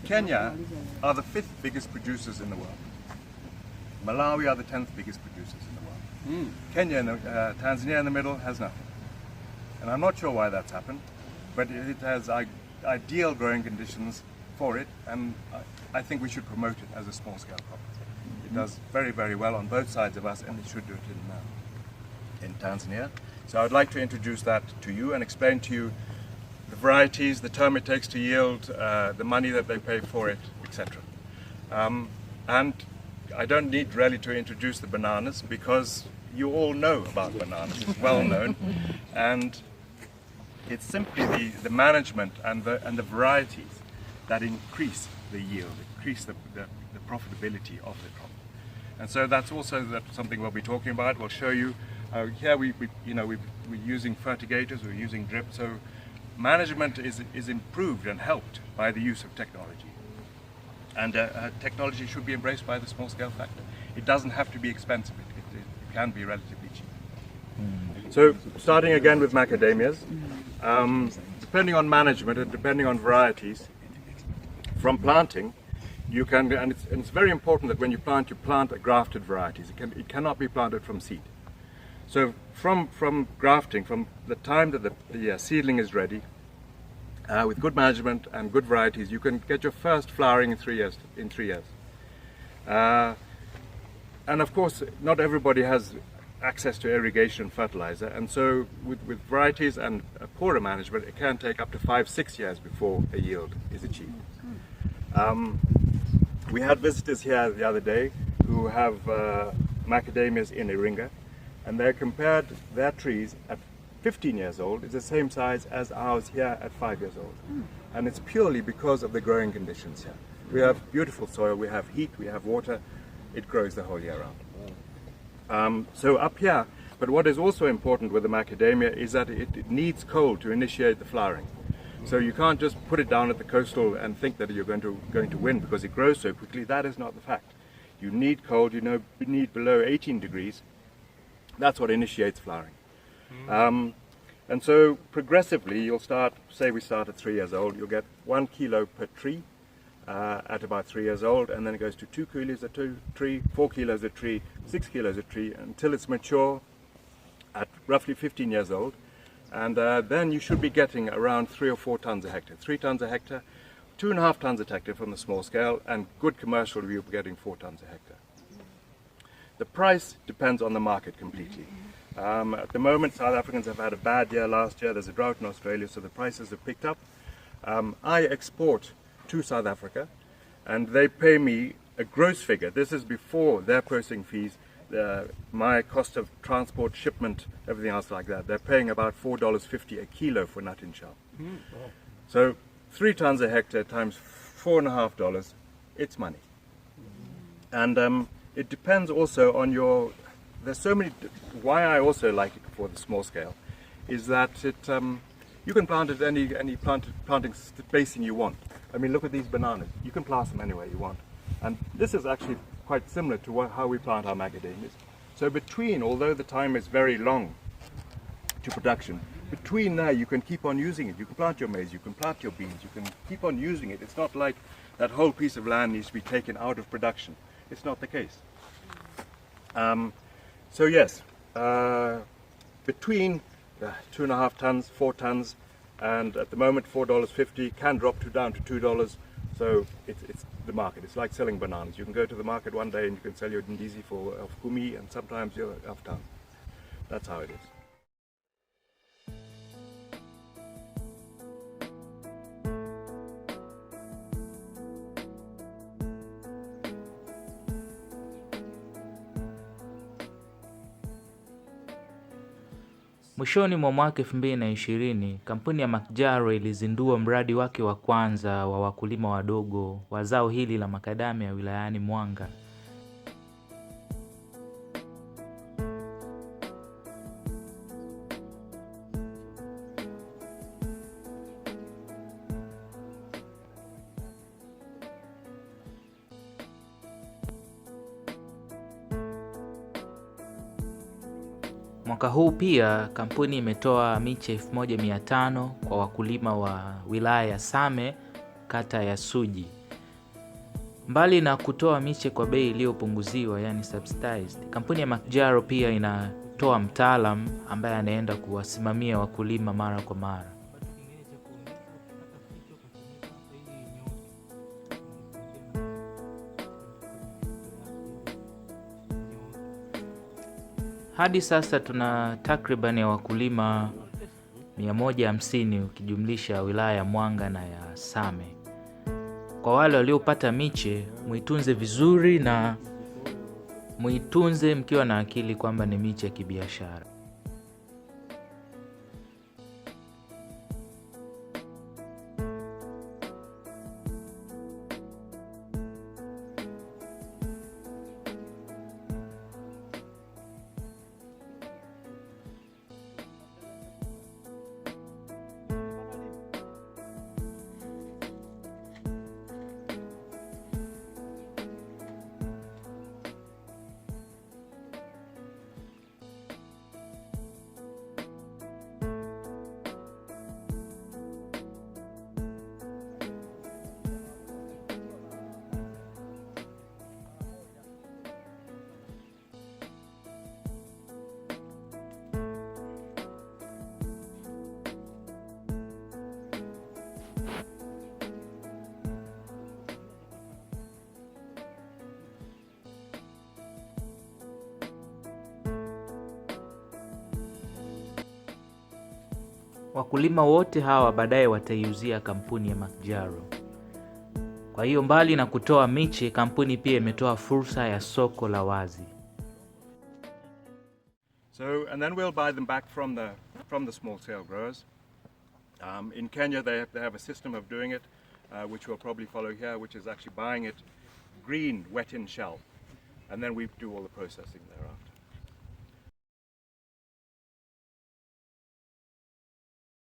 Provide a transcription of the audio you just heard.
Kenya are the 5th biggest producers in the world. Malawi are the 10th biggest producers in the world. Kenya and Tanzania in the middle has nothing. And I'm not sure why that's happened, but it has ideal growing conditions for it, and I think we should promote it as a small-scale crop. It does very, very well on both sides of us, and it should do it in Tanzania. So I'd like to introduce that to you and explain to you the varieties, the time it takes to yield, the money that they pay for it, etc. And I don't need really to introduce the bananas because you all know about bananas. It's well known, and it's simply the management and the varieties that increase the yield, increase the profitability of the crop. And so that's also something we'll be talking about. We'll show you. Here we're using fertigators, we're using drip, so management is improved and helped by the use of technology. And technology should be embraced by the small-scale factor. It doesn't have to be expensive, it can be relatively cheap. So starting again with macadamias, depending on management and depending on varieties, from planting, you can, and it's very important that when you plant grafted varieties. It cannot be planted from seed. So from grafting, from the time that the seedling is ready, with good management and good varieties, you can get your first flowering in 3 years. And of course, not everybody has access to irrigation and fertilizer, and so with varieties and poorer management, it can take up to 5-6 years before a yield is achieved. We had visitors here the other day who have macadamias in Iringa, and they compared their trees at 15 years old is the same size as ours here at 5 years old. And it's purely because of the growing conditions here. We have beautiful soil, we have heat, we have water, it grows the whole year round. So up here, but what is also important with the macadamia is that it needs cold to initiate the flowering. So you can't just put it down at the coastal and think that you're going to win because it grows so quickly. That is not the fact. You need cold, you need below 18 degrees. That's what initiates flowering. And so progressively you'll start, say we start at 3 years old, you'll get 1 kilo per tree at about 3 years old, and then it goes to 2 kilos a tree, 4 kilos a tree, 6 kilos a tree, until it's mature at roughly 15 years old. And then you should be getting around 3 or 4 tons a hectare. 3 tons a hectare, 2.5 tons a hectare from the small scale, and good commercial you'll be getting 4 tons a hectare. The price depends on the market completely. At the moment, South Africans have had a bad year last year. There's a drought in Australia, so the prices have picked up. I export to South Africa, and they pay me a gross figure. This is before their processing fees, my cost of transport, shipment, everything else like that. They're paying about $4.50 a kilo for nut and shell. So 3 tons a hectare times $4.50, it's money. And it depends also on there's so many, why I also like it for the small scale, is that you can plant it any planting spacing you want. I mean, look at these bananas. You can plant them anywhere you want. And this is actually quite similar to how we plant our macadamias. So although the time is very long to production, between there you can keep on using it. You can plant your maize, you can plant your beans, you can keep on using it. It's not like that whole piece of land needs to be taken out of production. It's not the case. So yes, between 2.5 tons, 4 tons, and at the moment $4.50 can drop down to $2. So it's the market. It's like selling bananas. You can go to the market one day and you can sell your ndizi for of kumi, and sometimes you're of ton. That's how it is. Mwishoni mwa mwaka 2020, kampuni ya Macadamia ilizindua mradi wake wa kwanza wa wakulima wadogo wa zao hili la makadamia wilayani Mwanga. Mwaka huu pia kampuni imetoa miche 1500 kwa wakulima wa wilaya ya Same, kata ya Suji. Mbali na kutoa miche kwa bei iliyopunguziwa, yani subsidized, kampuni ya Macadamia pia inatoa mtaalam ambaye anaenda kuwasimamia wakulima mara kwa mara. Hadi sasa tuna takriban ya wakulima 150 ukijumlisha wilaya ya Mwanga na ya Same. Kwa wale waliopata miche, muitunze vizuri na muitunze mkiwa na akili kwamba ni miche ya kibiashara. Wakulima wote hawa baadaye wataiuzia kampuni ya Macadamia. Kwa hiyo mbali na kutoa miche, kampuni pia imetoa fursa ya soko la wazi. So, and then we'll buy them back from the small scale growers. In Kenya they have a system of doing it, which we'll probably follow here, which is actually buying it green, wet in shell, and then we do all the processing thereafter.